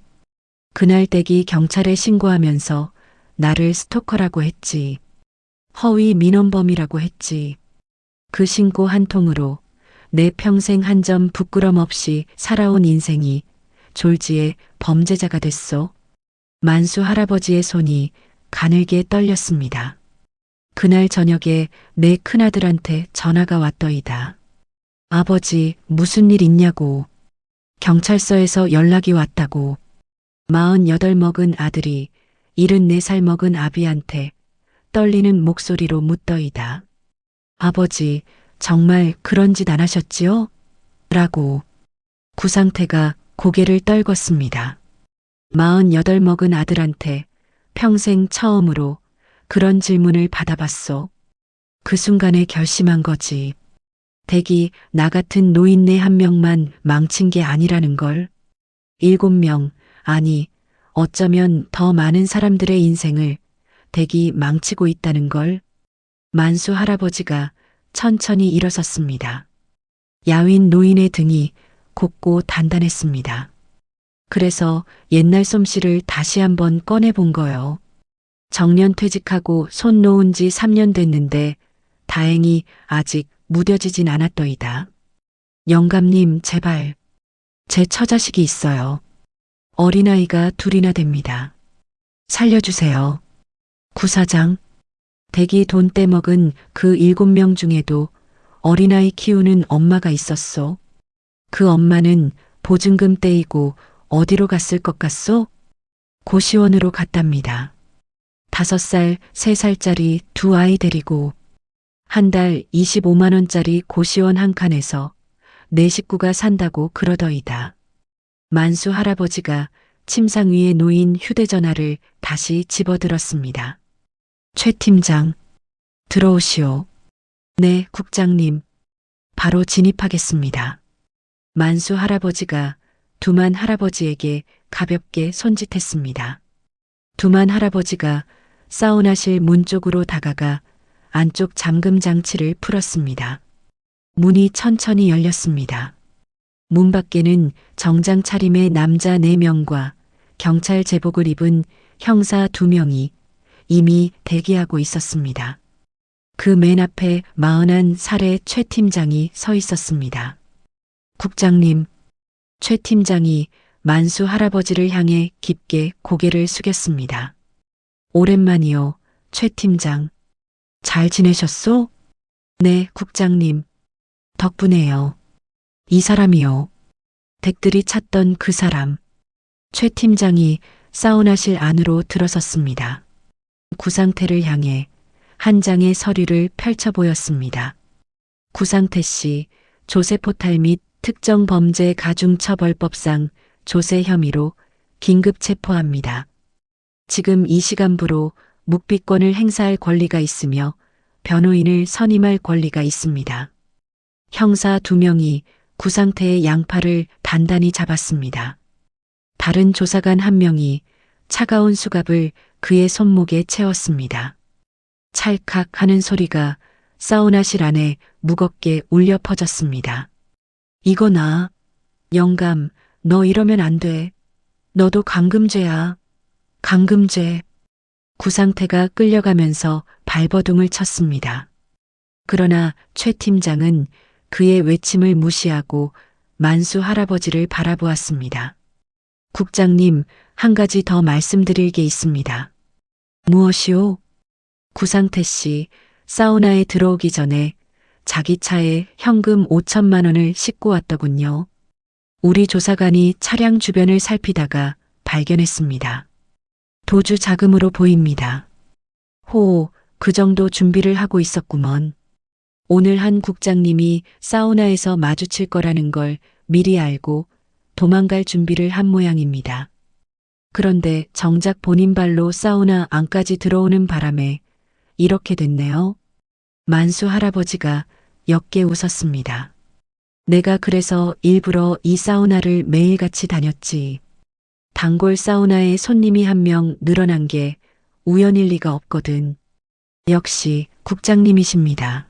그날 댁이 경찰에 신고하면서 나를 스토커라고 했지. 허위 민원범이라고 했지. 그 신고 한 통으로 내 평생 한 점 부끄럼 없이 살아온 인생이 졸지에 범죄자가 됐소. 만수 할아버지의 손이 가늘게 떨렸습니다. 그날 저녁에 내 큰아들한테 전화가 왔더이다. 아버지, 무슨 일 있냐고. 경찰서에서 연락이 왔다고. 48 먹은 아들이 74살 먹은 아비한테 떨리는 목소리로 묻더이다. 아버지, 정말 그런 짓 안 하셨지요? 라고 구상태가 고개를 떨궜습니다. 48 먹은 아들한테 평생 처음으로 그런 질문을 받아봤소. 그 순간에 결심한 거지. 댁이 나 같은 노인네 한 명만 망친 게 아니라는 걸. 7명, 아니, 어쩌면 더 많은 사람들의 인생을 댁이 망치고 있다는 걸. 만수 할아버지가 천천히 일어섰습니다. 야윈 노인의 등이 곱고 단단했습니다. 그래서 옛날 솜씨를 다시 한번 꺼내본 거요. 정년 퇴직하고 손 놓은 지 3년 됐는데 다행히 아직 무뎌지진 않았더이다. 영감님, 제발. 제 처자식이 있어요. 어린아이가 2이나 됩니다. 살려주세요. 구사장, 댁이 돈 떼먹은 그 7명 중에도 어린아이 키우는 엄마가 있었소. 그 엄마는 보증금 떼이고 어디로 갔을 것 같소? 고시원으로 갔답니다. 5살, 3살짜리 2아이 데리고 한 달 25만 원짜리 고시원 한 칸에서 내 식구가 산다고 그러더이다. 만수 할아버지가 침상 위에 놓인 휴대전화를 다시 집어들었습니다. 최 팀장, 들어오시오. 네, 국장님. 바로 진입하겠습니다. 만수 할아버지가 두만 할아버지에게 가볍게 손짓했습니다. 두만 할아버지가 사우나실 문 쪽으로 다가가 안쪽 잠금 장치를 풀었습니다. 문이 천천히 열렸습니다. 문 밖에는 정장 차림의 남자 4명과 경찰 제복을 입은 형사 2명이 이미 대기하고 있었습니다. 그 맨 앞에 41살의 최 팀장이 서 있었습니다. 국장님, 최 팀장이 만수 할아버지를 향해 깊게 고개를 숙였습니다. 오랜만이요, 최 팀장. 잘 지내셨소? 네, 국장님. 덕분에요. 이 사람이요. 댁들이 찾던 그 사람. 최 팀장이 사우나실 안으로 들어섰습니다. 구상태를 향해 한 장의 서류를 펼쳐 보였습니다. 구상태 씨, 조세포탈 및 특정범죄 가중처벌법상 조세 혐의로 긴급 체포합니다. 지금 이 시간부로 묵비권을 행사할 권리가 있으며 변호인을 선임할 권리가 있습니다. 형사 2명이 구상태의 양팔을 단단히 잡았습니다. 다른 조사관 1명이 차가운 수갑을 그의 손목에 채웠습니다. 찰칵 하는 소리가 사우나실 안에 무겁게 울려 퍼졌습니다. 이거 나. 영감, 너 이러면 안 돼. 너도 감금죄야. 감금죄. 구상태가 끌려가면서 발버둥을 쳤습니다. 그러나 최 팀장은 그의 외침을 무시하고 만수 할아버지를 바라보았습니다. 국장님, 한 가지 더 말씀드릴 게 있습니다. 무엇이오? 구상태 씨, 사우나에 들어오기 전에 자기 차에 현금 5천만 원을 싣고 왔더군요. 우리 조사관이 차량 주변을 살피다가 발견했습니다. 도주 자금으로 보입니다. 호, 그 정도 준비를 하고 있었구먼. 오늘 한 국장님이 사우나에서 마주칠 거라는 걸 미리 알고 도망갈 준비를 한 모양입니다. 그런데 정작 본인 발로 사우나 안까지 들어오는 바람에 이렇게 됐네요. 만수 할아버지가 옅게 웃었습니다. 내가 그래서 일부러 이 사우나를 매일같이 다녔지. 단골 사우나에 손님이 1명 늘어난 게 우연일 리가 없거든. 역시 국장님이십니다.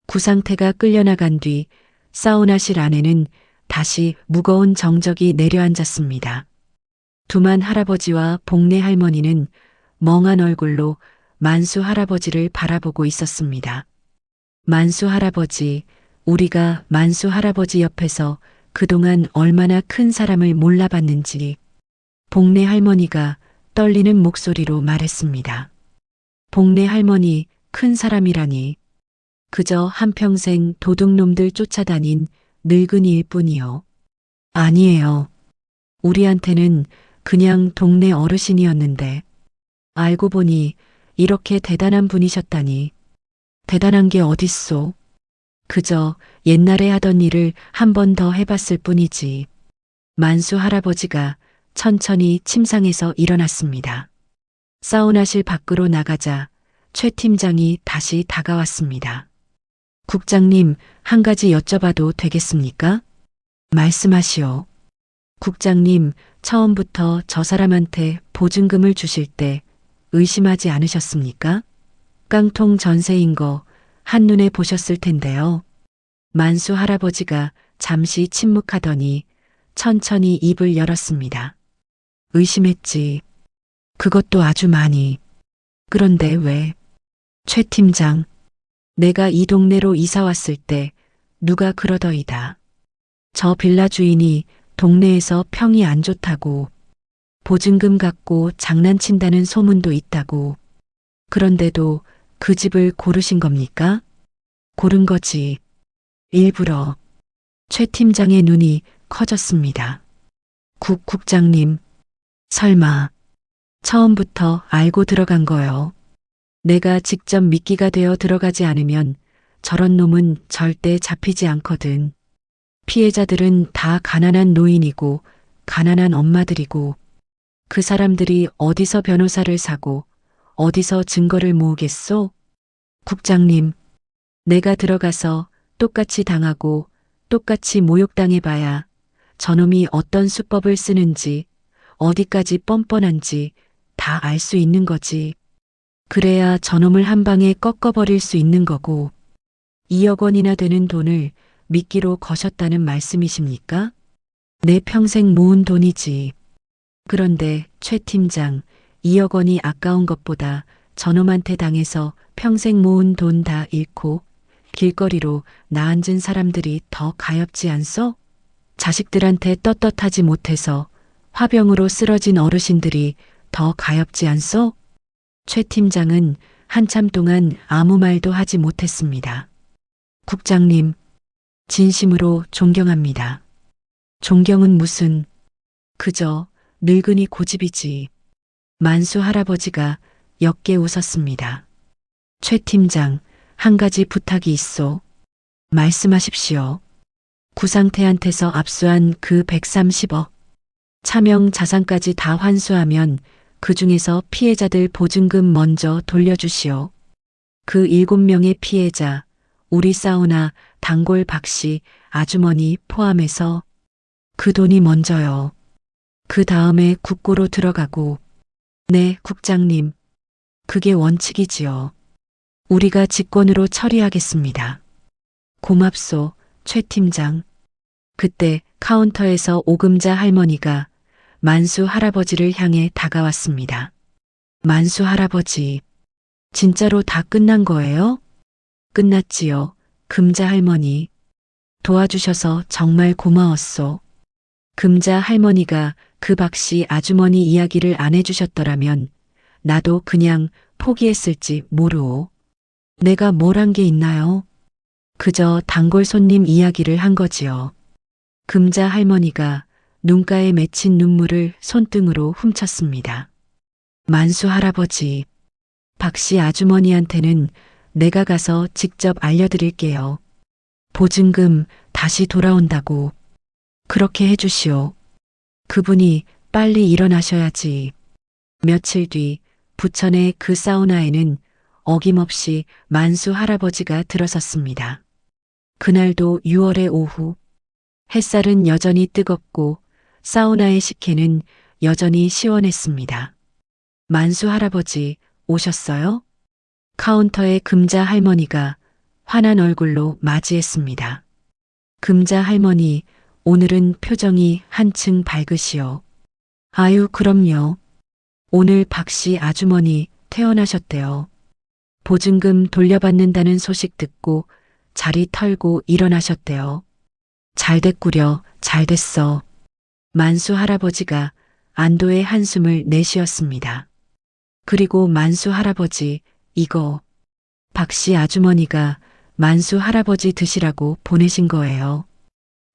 구상태가 끌려나간 뒤 사우나실 안에는 다시 무거운 정적이 내려앉았습니다. 두만 할아버지와 복내 할머니는 멍한 얼굴로 만수 할아버지를 바라보고 있었습니다. 만수 할아버지, 우리가 만수 할아버지 옆에서 그동안 얼마나 큰 사람을 몰라봤는지 복내 할머니가 떨리는 목소리로 말했습니다. 복내 할머니, 큰 사람이라니. 그저 한평생 도둑놈들 쫓아다닌 늙은이일 뿐이요. 아니에요. 우리한테는 그냥 동네 어르신이었는데 알고 보니 이렇게 대단한 분이셨다니. 대단한 게 어딨소? 그저 옛날에 하던 일을 한 번 더 해봤을 뿐이지. 만수 할아버지가 천천히 침상에서 일어났습니다. 사우나실 밖으로 나가자 최 팀장이 다시 다가왔습니다. 국장님, 한 가지 여쭤봐도 되겠습니까? 말씀하시오. 국장님, 처음부터 저 사람한테 보증금을 주실 때 의심하지 않으셨습니까? 깡통 전세인 거 한눈에 보셨을 텐데요. 만수 할아버지가 잠시 침묵하더니 천천히 입을 열었습니다. 의심했지. 그것도 아주 많이. 그런데 왜? 최 팀장, 내가 이 동네로 이사 왔을 때 누가 그러더이다. 저 빌라 주인이 동네에서 평이 안 좋다고, 보증금 갖고 장난친다는 소문도 있다고. 그런데도 그 집을 고르신 겁니까? 고른 거지. 일부러. 최 팀장의 눈이 커졌습니다. 국장님, 설마 처음부터 알고 들어간 거요. 내가 직접 미끼가 되어 들어가지 않으면 저런 놈은 절대 잡히지 않거든. 피해자들은 다 가난한 노인이고 가난한 엄마들이고 그 사람들이 어디서 변호사를 사고 어디서 증거를 모으겠소? 국장님, 내가 들어가서 똑같이 당하고 똑같이 모욕당해봐야 저놈이 어떤 수법을 쓰는지 어디까지 뻔뻔한지 다 알 수 있는 거지. 그래야 저놈을 한 방에 꺾어버릴 수 있는 거고. 2억 원이나 되는 돈을 미끼로 거셨다는 말씀이십니까? 내 평생 모은 돈이지. 그런데 최 팀장, 2억 원이 아까운 것보다 저놈한테 당해서 평생 모은 돈 다 잃고 길거리로 나앉은 사람들이 더 가엾지 않소? 자식들한테 떳떳하지 못해서 화병으로 쓰러진 어르신들이 더 가엾지 않소? 최 팀장은 한참 동안 아무 말도 하지 못했습니다. 국장님, 진심으로 존경합니다. 존경은 무슨, 그저 늙은이 고집이지. 만수 할아버지가 옅게 웃었습니다. 최 팀장, 한 가지 부탁이 있소. 말씀하십시오. 구상태한테서 압수한 그 130억. 차명 자산까지 다 환수하면 그 중에서 피해자들 보증금 먼저 돌려주시오. 그 7명의 피해자, 우리 사우나 단골 박씨 아주머니 포함해서 그 돈이 먼저요. 그 다음에 국고로 들어가고. 네, 국장님. 그게 원칙이지요. 우리가 직권으로 처리하겠습니다. 고맙소, 최 팀장. 그때 카운터에서 오금자 할머니가 만수 할아버지를 향해 다가왔습니다. 만수 할아버지, 진짜로 다 끝난 거예요? 끝났지요, 금자 할머니. 도와주셔서 정말 고마웠소. 금자 할머니가 그 박씨 아주머니 이야기를 안 해주셨더라면 나도 그냥 포기했을지 모르오. 내가 뭘 한 게 있나요? 그저 단골 손님 이야기를 한 거지요. 금자 할머니가 눈가에 맺힌 눈물을 손등으로 훔쳤습니다. 만수 할아버지, 박씨 아주머니한테는 내가 가서 직접 알려드릴게요. 보증금 다시 돌아온다고. 그렇게 해주시오. 그분이 빨리 일어나셔야지. 며칠 뒤 부천의 그 사우나에는 어김없이 만수 할아버지가 들어섰습니다. 그날도 6월의 오후, 햇살은 여전히 뜨겁고 사우나의 식혜는 여전히 시원했습니다. 만수 할아버지 오셨어요? 카운터에 금자 할머니가 환한 얼굴로 맞이했습니다. 금자 할머니, 오늘은 표정이 한층 밝으시오. 아유, 그럼요. 오늘 박씨 아주머니 퇴원하셨대요. 보증금 돌려받는다는 소식 듣고 자리 털고 일어나셨대요. 잘됐구려, 잘됐어. 만수 할아버지가 안도의 한숨을 내쉬었습니다. 그리고 만수 할아버지, 이거 박씨 아주머니가 만수 할아버지 드시라고 보내신 거예요.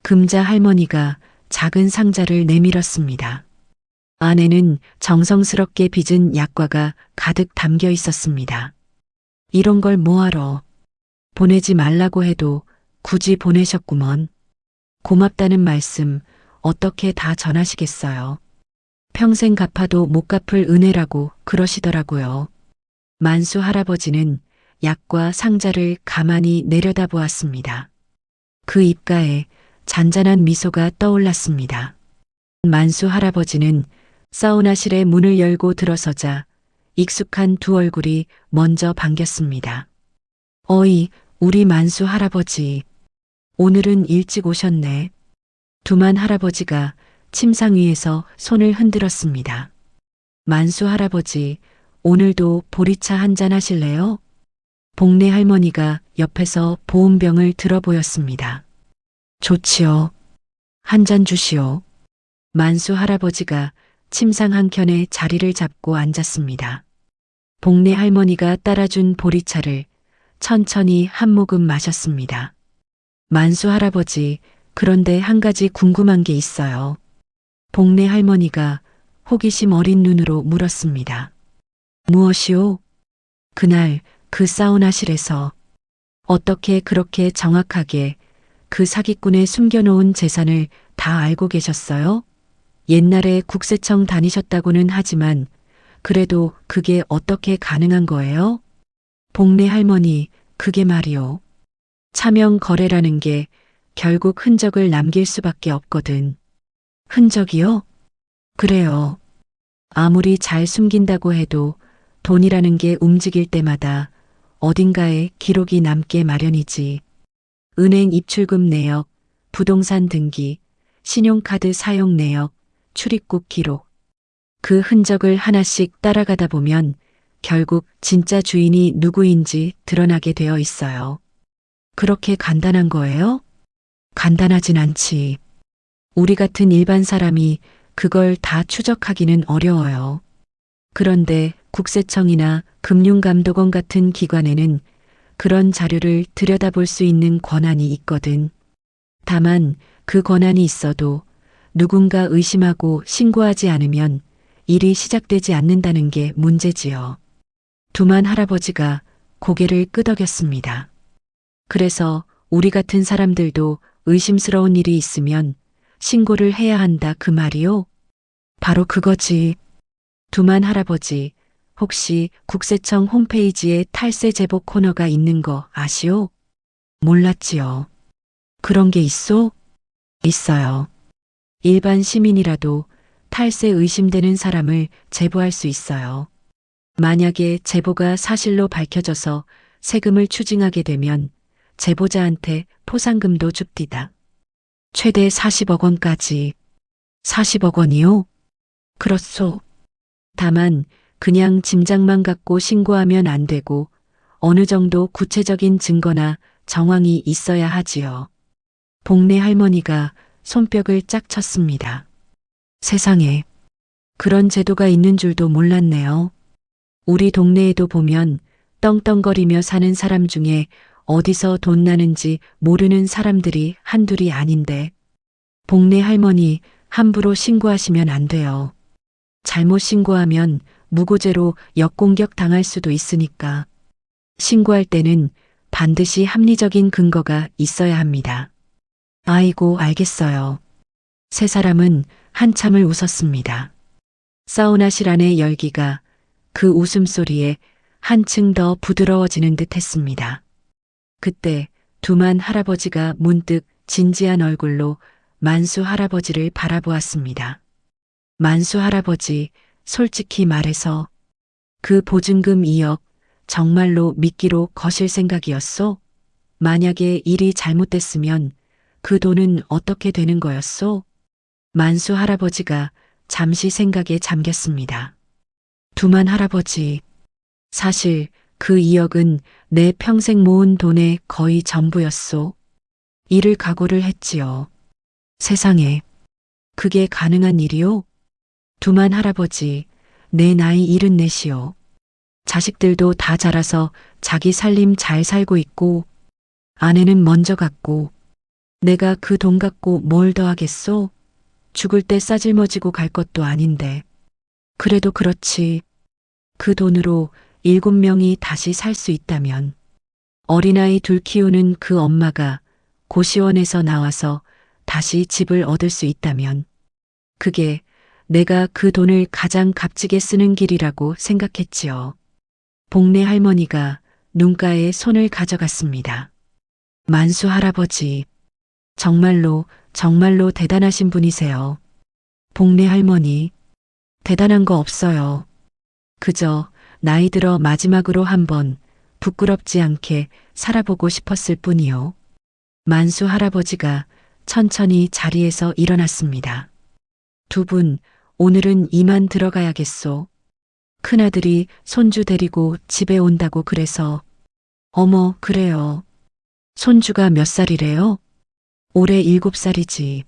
금자 할머니가 작은 상자를 내밀었습니다. 안에는 정성스럽게 빚은 약과가 가득 담겨 있었습니다. 이런 걸 뭐하러. 보내지 말라고 해도 굳이 보내셨구먼. 고맙다는 말씀 어떻게 다 전하시겠어요. 평생 갚아도 못 갚을 은혜라고 그러시더라고요. 만수 할아버지는 약과 상자를 가만히 내려다보았습니다. 그 입가에 잔잔한 미소가 떠올랐습니다. 만수 할아버지는 사우나실의 문을 열고 들어서자 익숙한 두 얼굴이 먼저 반겼습니다. 어이, 우리 만수 할아버지. 오늘은 일찍 오셨네. 두만 할아버지가 침상 위에서 손을 흔들었습니다. 만수 할아버지, 오늘도 보리차 한잔 하실래요? 복내 할머니가 옆에서 보온병을 들어 보였습니다. 좋지요. 한 잔 주시오. 만수 할아버지가 침상 한켠에 자리를 잡고 앉았습니다. 복내 할머니가 따라준 보리차를 천천히 한 모금 마셨습니다. 만수 할아버지, 그런데 한 가지 궁금한 게 있어요. 복내 할머니가 호기심 어린 눈으로 물었습니다. 무엇이오? 그날 그 사우나실에서 어떻게 그렇게 정확하게 그 사기꾼의 숨겨놓은 재산을 다 알고 계셨어요? 옛날에 국세청 다니셨다고는 하지만 그래도 그게 어떻게 가능한 거예요? 복내 할머니, 그게 말이오. 차명 거래라는 게 결국 흔적을 남길 수밖에 없거든. 흔적이요? 그래요. 아무리 잘 숨긴다고 해도 돈이라는 게 움직일 때마다 어딘가에 기록이 남게 마련이지. 은행 입출금 내역, 부동산 등기, 신용카드 사용 내역, 출입국 기록. 그 흔적을 하나씩 따라가다 보면 결국 진짜 주인이 누구인지 드러나게 되어 있어요. 그렇게 간단한 거예요? 간단하진 않지. 우리 같은 일반 사람이 그걸 다 추적하기는 어려워요. 그런데 국세청이나 금융감독원 같은 기관에는 그런 자료를 들여다볼 수 있는 권한이 있거든. 다만 그 권한이 있어도 누군가 의심하고 신고하지 않으면 일이 시작되지 않는다는 게 문제지요. 두만 할아버지가 고개를 끄덕였습니다. 그래서 우리 같은 사람들도 의심스러운 일이 있으면 신고를 해야 한다 그 말이요? 바로 그거지. 두만 할아버지, 혹시 국세청 홈페이지에 탈세 제보 코너가 있는 거 아시오? 몰랐지요. 그런 게 있어? 있어요. 일반 시민이라도 탈세 의심되는 사람을 제보할 수 있어요. 만약에 제보가 사실로 밝혀져서 세금을 추징하게 되면 제보자한테 포상금도 줍디다. 최대 40억 원까지. 40억 원이요? 그렇소. 다만 그냥 짐작만 갖고 신고하면 안 되고 어느 정도 구체적인 증거나 정황이 있어야 하지요. 복내 할머니가 손뼉을 짝 쳤습니다. 세상에, 그런 제도가 있는 줄도 몰랐네요. 우리 동네에도 보면 떵떵거리며 사는 사람 중에 어디서 돈 나는지 모르는 사람들이 한둘이 아닌데 복내 할머니 함부로 신고하시면 안 돼요. 잘못 신고하면 무고죄로 역공격 당할 수도 있으니까 신고할 때는 반드시 합리적인 근거가 있어야 합니다. 아이고, 알겠어요. 세 사람은 한참을 웃었습니다. 사우나실 안의 열기가 그 웃음소리에 한층 더 부드러워지는 듯 했습니다. 그때 두만 할아버지가 문득 진지한 얼굴로 만수 할아버지를 바라보았습니다. 만수 할아버지, 솔직히 말해서 그 보증금 2억 정말로 미끼로 거실 생각이었소? 만약에 일이 잘못됐으면 그 돈은 어떻게 되는 거였소? 만수 할아버지가 잠시 생각에 잠겼습니다. 두만 할아버지, 사실 그 2억은 내 평생 모은 돈의 거의 전부였소. 이를 각오를 했지요. 세상에, 그게 가능한 일이오? 두만 할아버지, 내 나이 74이요. 자식들도 다 자라서 자기 살림 잘 살고 있고 아내는 먼저 갔고 내가 그 돈 갖고 뭘 더 하겠소? 죽을 때 싸질머지고 갈 것도 아닌데. 그래도 그렇지. 그 돈으로 7명이 다시 살 수 있다면 어린아이 둘 키우는 그 엄마가 고시원에서 나와서 다시 집을 얻을 수 있다면 그게 내가 그 돈을 가장 값지게 쓰는 길이라고 생각했지요. 복내 할머니가 눈가에 손을 가져갔습니다. 만수 할아버지, 정말로 대단하신 분이세요. 복내 할머니, 대단한 거 없어요. 그저 나이 들어 마지막으로 한번 부끄럽지 않게 살아보고 싶었을 뿐이요. 만수 할아버지가 천천히 자리에서 일어났습니다. 두 분, 오늘은 이만 들어가야겠소. 큰아들이 손주 데리고 집에 온다고 그래서. 어머, 그래요. 손주가 몇 살이래요? 올해 7살이지.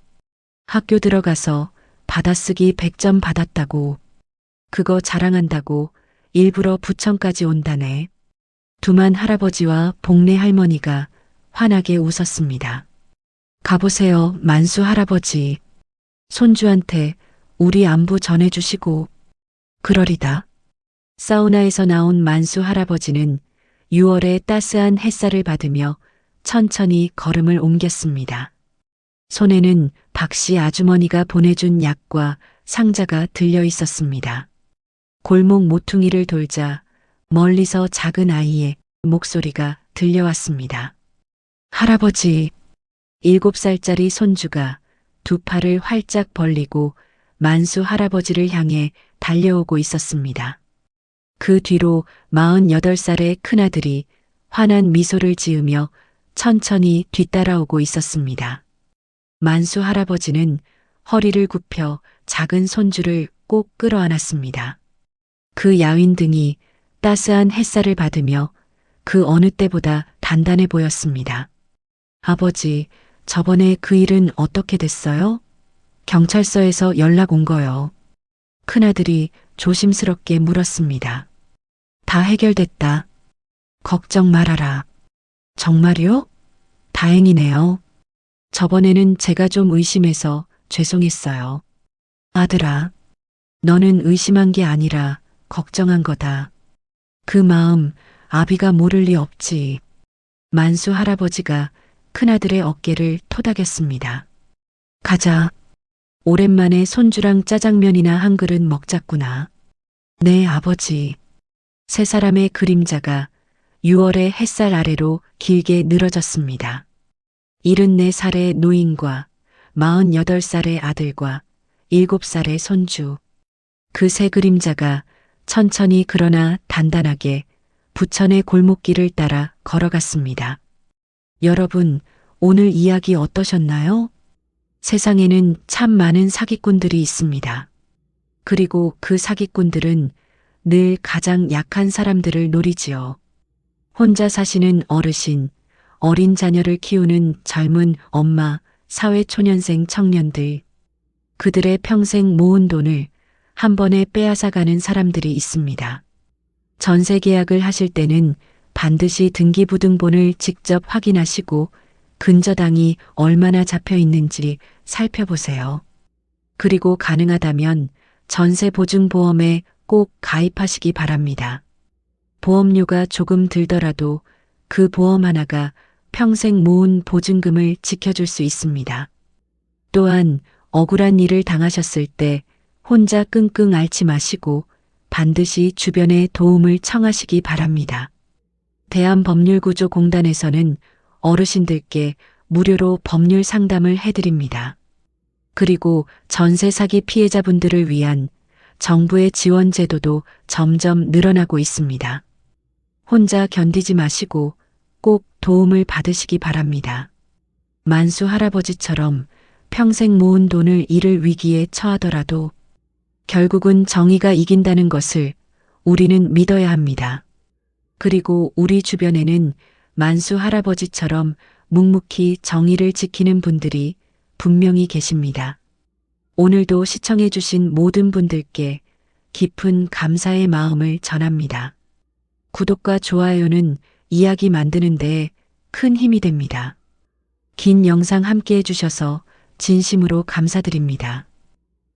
학교 들어가서 받아쓰기 100점 받았다고. 그거 자랑한다고 일부러 부천까지 온다네. 두만 할아버지와 복내 할머니가 환하게 웃었습니다. 가보세요, 만수 할아버지. 손주한테 우리 안부 전해주시고. 그러리다. 사우나에서 나온 만수 할아버지는 6월의 따스한 햇살을 받으며 천천히 걸음을 옮겼습니다. 손에는 박씨 아주머니가 보내준 약과 상자가 들려 있었습니다. 골목 모퉁이를 돌자 멀리서 작은 아이의 목소리가 들려왔습니다. 할아버지, 7살짜리 손주가 두 팔을 활짝 벌리고 만수 할아버지를 향해 달려오고 있었습니다. 그 뒤로 48살의 큰아들이 환한 미소를 지으며 천천히 뒤따라오고 있었습니다. 만수 할아버지는 허리를 굽혀 작은 손주를 꼭 끌어안았습니다. 그 야윈 등이 따스한 햇살을 받으며 그 어느 때보다 단단해 보였습니다. 아버지, 저번에 그 일은 어떻게 됐어요? 경찰서에서 연락 온 거요. 큰아들이 조심스럽게 물었습니다. 다 해결됐다. 걱정 말아라. 정말요? 다행이네요. 저번에는 제가 좀 의심해서 죄송했어요. 아들아, 너는 의심한 게 아니라 걱정한 거다. 그 마음 아비가 모를 리 없지. 만수 할아버지가 큰아들의 어깨를 토닥였습니다. 가자. 오랜만에 손주랑 짜장면이나 한 그릇 먹자꾸나. 네, 아버지. 세 사람의 그림자가 6월의 햇살 아래로 길게 늘어졌습니다. 74살의 노인과 48살의 아들과 7살의 손주. 그 세 그림자가 천천히 그러나 단단하게 부천의 골목길을 따라 걸어갔습니다. 여러분, 오늘 이야기 어떠셨나요? 세상에는 참 많은 사기꾼들이 있습니다. 그리고 그 사기꾼들은 늘 가장 약한 사람들을 노리지요. 혼자 사시는 어르신, 어린 자녀를 키우는 젊은 엄마, 사회초년생 청년들. 그들의 평생 모은 돈을 한 번에 빼앗아가는 사람들이 있습니다. 전세 계약을 하실 때는 반드시 등기부등본을 직접 확인하시고 근저당이 얼마나 잡혀 있는지 살펴보세요. 그리고 가능하다면 전세보증보험에 꼭 가입하시기 바랍니다. 보험료가 조금 들더라도 그 보험 하나가 평생 모은 보증금을 지켜줄 수 있습니다. 또한 억울한 일을 당하셨을 때 혼자 끙끙 앓지 마시고 반드시 주변에 도움을 청하시기 바랍니다. 대한법률구조공단에서는 어르신들께 무료로 법률 상담을 해드립니다. 그리고 전세 사기 피해자분들을 위한 정부의 지원 제도도 점점 늘어나고 있습니다. 혼자 견디지 마시고 꼭 도움을 받으시기 바랍니다. 만수 할아버지처럼 평생 모은 돈을 잃을 위기에 처하더라도 결국은 정의가 이긴다는 것을 우리는 믿어야 합니다. 그리고 우리 주변에는 만수 할아버지처럼 묵묵히 정의를 지키는 분들이 분명히 계십니다. 오늘도 시청해주신 모든 분들께 깊은 감사의 마음을 전합니다. 구독과 좋아요는 이야기 만드는 데 큰 힘이 됩니다. 긴 영상 함께 해주셔서 진심으로 감사드립니다.